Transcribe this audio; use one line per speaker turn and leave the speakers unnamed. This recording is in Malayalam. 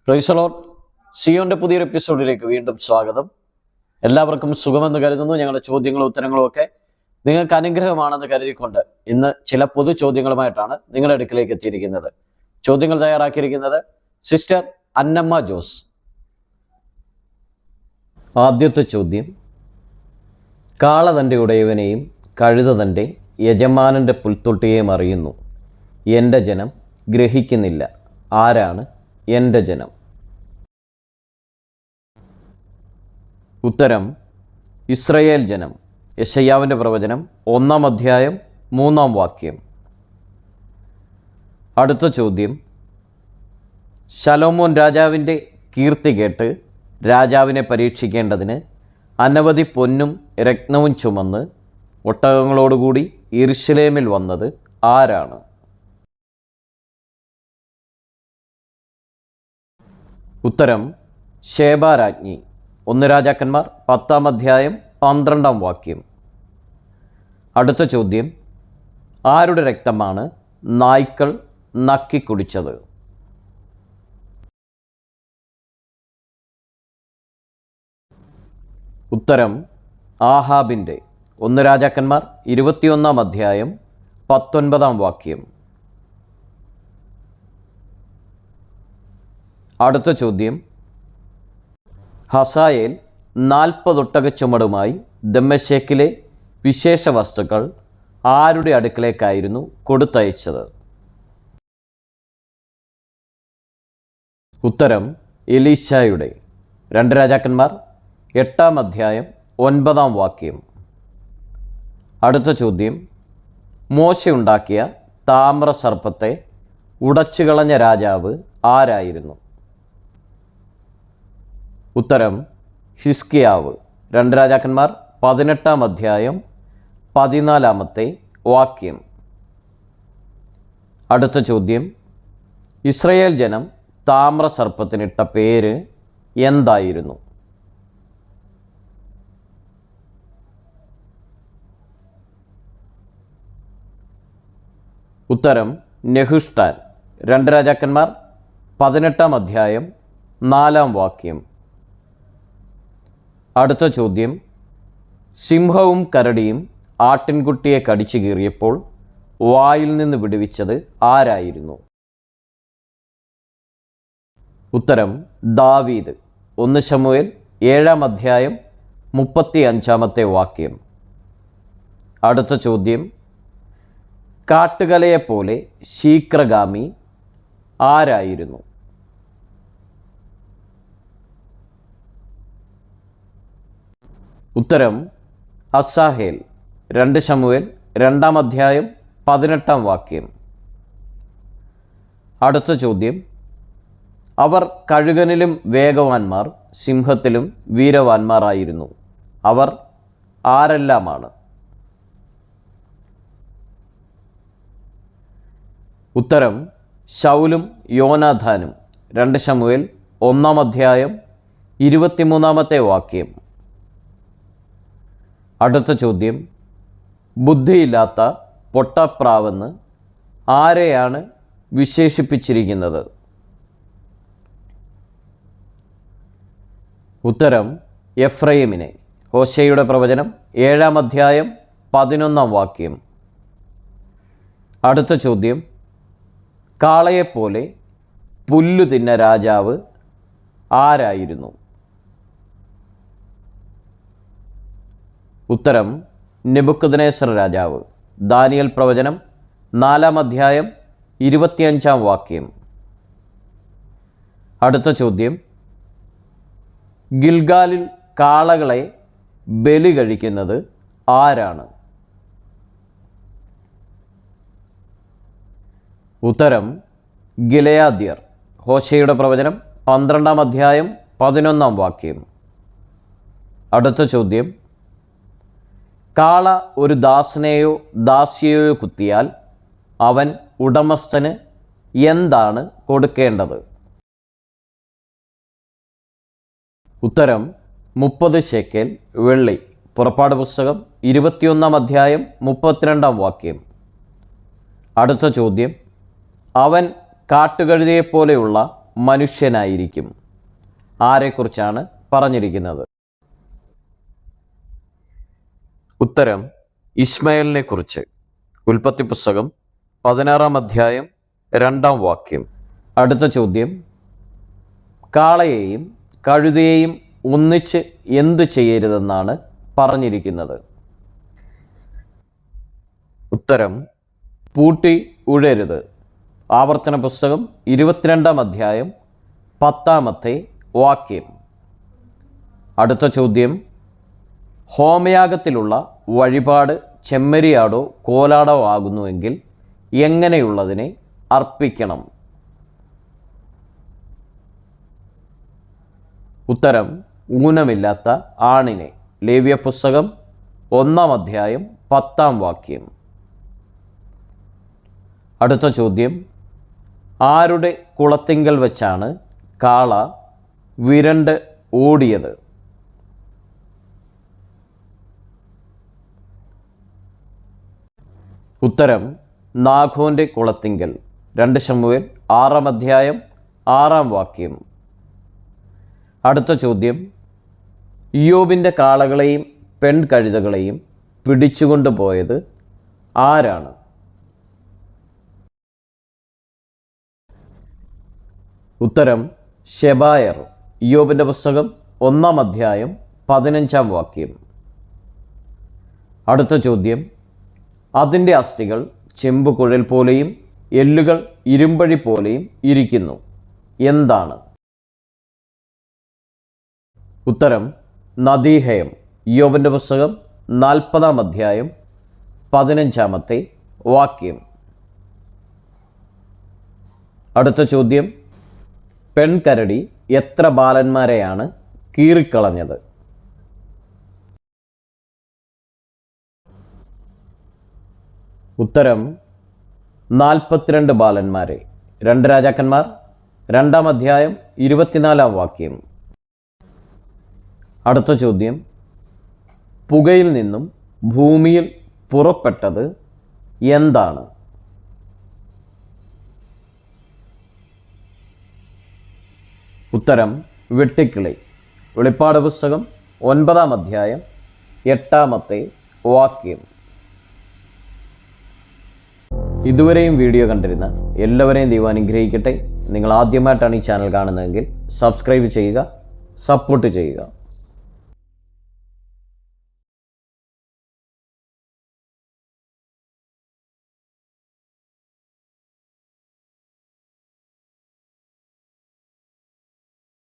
Praise the Lord. സിയോന്റെ പുതിയൊരു എപ്പിസോഡിലേക്ക് വീണ്ടും സ്വാഗതം. എല്ലാവർക്കും സുഖമെന്ന് കരുതുന്നു. ഞങ്ങളുടെ ചോദ്യങ്ങളും ഉത്തരങ്ങളും ഒക്കെ നിങ്ങൾക്ക് അനുഗ്രഹമാണെന്ന് കരുതിക്കൊണ്ട് ഇന്ന് ചില പൊതു ചോദ്യങ്ങളുമായിട്ടാണ് നിങ്ങളുടെ അടുക്കിലേക്ക് എത്തിയിരിക്കുന്നത്. ചോദ്യങ്ങൾ തയ്യാറാക്കിയിരിക്കുന്നത് സിസ്റ്റർ അന്നമ്മ ജോസ്. ആദ്യത്തെ ചോദ്യം: കാള തൻ്റെ ഉടയവനെയും കഴുത തൻ്റെ യജമാനൻ്റെ പുൽത്തൊട്ടിയെയും അറിയുന്നു, എൻ്റെ ജനം ഗ്രഹിക്കുന്നില്ല. ആരാണ് എൻ്റെ ജനം? ഉത്തരം: ഇസ്രയേൽ ജനം. യെശയ്യാവിൻ്റെ പ്രവചനം 1-ാം അധ്യായം 3-ാം വാക്യം. അടുത്ത ചോദ്യം: ശലോമോൻ രാജാവിൻ്റെ കീർത്തി കേട്ട് രാജാവിനെ പരീക്ഷിക്കേണ്ടതിന് അനവധി പൊന്നും രത്നവും ചുമന്ന് ഒട്ടകങ്ങളോടുകൂടി യെരൂശലേമിൽ വന്നത് ആരാണ്? ഉത്തരം: ശേബാരാജ്ഞി. 1 രാജാക്കന്മാർ 10-ാം അധ്യായം 12-ാം വാക്യം. അടുത്ത ചോദ്യം: ആരുടെ രക്തമാണ് നായ്ക്കൾ നക്കിക്കുടിച്ചത്? ഉത്തരം: ആഹാബിൻ്റെ. 1 രാജാക്കന്മാർ 21-ാം അധ്യായം 19-ാം വാക്യം. അടുത്ത ചോദ്യം: ഹസായേൽ 40 ഒട്ടകച്ചുമടുമായി ദമ്മേശെക്കിലെ വിശേഷ വസ്തുക്കൾ ആരുടെ അടുക്കലേക്കായിരുന്നു കൊടുത്തയച്ചത്? ഉത്തരം: എലീശായുടെ. 2 രാജാക്കന്മാർ 8-ാം അധ്യായം 9-ാം വാക്യം. അടുത്ത ചോദ്യം: മോശ ഉണ്ടാക്കിയ താമ്ര സർപ്പത്തെ ഉടച്ചുകളഞ്ഞ രാജാവ് ആരായിരുന്നു? ഉത്തരം: ഹിസ്കിയാവ്. 2 രാജാക്കന്മാർ 18-ാം അധ്യായം 14-ാമത്തെ വാക്യം. അടുത്ത ചോദ്യം: ഇസ്രയേൽ ജനം താമ്ര സർപ്പത്തിനിട്ട പേര് എന്തായിരുന്നു? ഉത്തരം: നെഹുഷ്ടാൻ. 2 രാജാക്കന്മാർ 18-ാം അധ്യായം 4-ാം വാക്യം. അടുത്ത ചോദ്യം: സിംഹവും കരടിയും ആട്ടിൻകുട്ടിയെ കടിച്ചു കീറിയപ്പോൾ വായിൽ നിന്ന് വിടുവിച്ചത് ആരായിരുന്നു? ഉത്തരം: ദാവീദ്. 1 ശമൂവേൽ 7-ാം അധ്യായം 35-ാമത്തെ വാക്യം. അടുത്ത ചോദ്യം: കാട്ടുകലയെപ്പോലെ ശീഘ്രഗാമി ആരായിരുന്നു? ഉത്തരം: അസാഹേൽ. 2 ശമൂവേൽ 2-ാം അധ്യായം 18-ാം വാക്യം. അടുത്ത ചോദ്യം: അവർ കഴുകനിലും വേഗവാന്മാർ, സിംഹത്തിലും വീരവാന്മാരായിരുന്നു. അവർ ആരെല്ലാമാണ്? ഉത്തരം: ശൗലും യോനാഥാനും. 2 ശമൂവേൽ 1-ാം അധ്യായം 23-ാമത്തെ വാക്യം. അടുത്ത ചോദ്യം: ബുദ്ധിയില്ലാത്ത പൊട്ടപ്രാവെന്ന് ആരെയാണ് വിശേഷിപ്പിച്ചിരിക്കുന്നത്? ഉത്തരം: എഫ്രൈമിനെ. ഹോശേയുടെ പ്രവചനം 7-ാം അധ്യായം 11-ാം വാക്യം. അടുത്ത ചോദ്യം: കാളയെപ്പോലെ പുല്ലു തിന്ന രാജാവ് ആരായിരുന്നു? ഉത്തരം: നെബൂഖദ്നേസർ രാജാവ്. ദാനിയേൽ പ്രവചനം 4-ാം അധ്യായം 25-ാം വാക്യം. അടുത്ത ചോദ്യം: ഗിൽഗാലിൽ കാളകളെ ബലി കഴിക്കുന്നത് ആരാണ്? ഉത്തരം: ഗിലെയാദ്യർ. ഹോശേയുടെ പ്രവചനം 12-ാം അധ്യായം 11-ാം വാക്യം. അടുത്ത ചോദ്യം: കാള ഒരു ദാസനെയോ ദാസിയെയോ കുത്തിയാൽ അവൻ ഉടമസ്ഥന് എന്താണ് കൊടുക്കേണ്ടത്? ഉത്തരം: 30 ശേക്കെൽ വെള്ളി. പുറപ്പാട് പുസ്തകം 21-ാം അധ്യായം 32-ാം വാക്യം. അടുത്ത ചോദ്യം: അവൻ കാട്ടുകഴുതയെപ്പോലെയുള്ള മനുഷ്യനായിരിക്കും? ആരെക്കുറിച്ചാണ് പറഞ്ഞിരിക്കുന്നത്? ഉത്തരം ഇസ്മായിലിനെ കുറിച്ച്. ഉൽപ്പത്തി പുസ്തകം 16-ാം അധ്യായം 2-ാം വാക്യം. അടുത്ത ചോദ്യം, കാളയെയും കഴുതയെയും ഒന്നിച്ച് എന്ത് ചെയ്യരുതെന്നാണ് പറഞ്ഞിരിക്കുന്നത്? ഉത്തരം പൂട്ടി ഉഴരുത്. ആവർത്തന പുസ്തകം 22-ാം അധ്യായം 10-ാമത്തെ വാക്യം. അടുത്ത ചോദ്യം, ഹോമയാഗത്തിലുള്ള വഴിപാട് ചെമ്മരിയാടോ കോലാടോ ആകുന്നുവെങ്കിൽ എങ്ങനെയുള്ളതിനെ അർപ്പിക്കണം? ഉത്തരം ഊനമില്ലാത്ത ആണിനെ. ലേവ്യ പുസ്തകം 1-ാം അധ്യായം 10-ാം വാക്യം. അടുത്ത ചോദ്യം, ആരുടെ കുളത്തിങ്കൽ വെച്ചാണ് കാള വിരണ്ട് ഓടിയത്? ഉത്തരം നാഖോന്റെ കുളത്തിങ്കൽ. 2 ശമൂവേൽ 6-ാം അധ്യായം 6-ാം വാക്യം. അടുത്ത ചോദ്യം, ഇയ്യോബിൻ്റെ കാളകളെയും പെൺകഴുതകളെയും പിടിച്ചുകൊണ്ടു പോയത് ആരാണ്? ഉത്തരം ശെബായർ. ഇയ്യോബിൻ്റെ പുസ്തകം 1-ാം അധ്യായം 15-ാം വാക്യം. അടുത്ത ചോദ്യം, അതിൻ്റെ അസ്ഥികൾ ചെമ്പുകുഴൽ പോലെയും എല്ലുകൾ ഇരുമ്പഴി പോലെയും ഇരിക്കുന്നു, എന്താണ്? ഉത്തരം നദീഹയം. ഇയ്യോബിൻ്റെ പുസ്തകം 40-ാം അധ്യായം 15-ാമത്തെ വാക്യം. അടുത്ത ചോദ്യം, പെൺകരടി എത്ര ബാലന്മാരെയാണ് കീറിക്കളഞ്ഞത്? ഉത്തരം 42 ബാലന്മാരെ. 2 രാജാക്കന്മാർ 2-ാം അധ്യായം 24-ാം വാക്യം. അടുത്ത ചോദ്യം, പുകയിൽ നിന്നും ഭൂമിയിൽ പുറപ്പെട്ടത് എന്താണ്? ഉത്തരം വെട്ടിക്കിളി. വെളിപ്പാട് പുസ്തകം 9-ാം അധ്യായം 8-ാമത്തെ വാക്യം. ഇതുവരെയും വീഡിയോ കണ്ടിരുന്ന എല്ലാവരെയും ദൈവം അനുഗ്രഹിക്കട്ടെ. നിങ്ങൾ ആദ്യമായിട്ടാണ് ഈ ചാനൽ കാണുന്നതെങ്കിൽ സബ്സ്ക്രൈബ് ചെയ്യുക, സപ്പോർട്ട് ചെയ്യുക.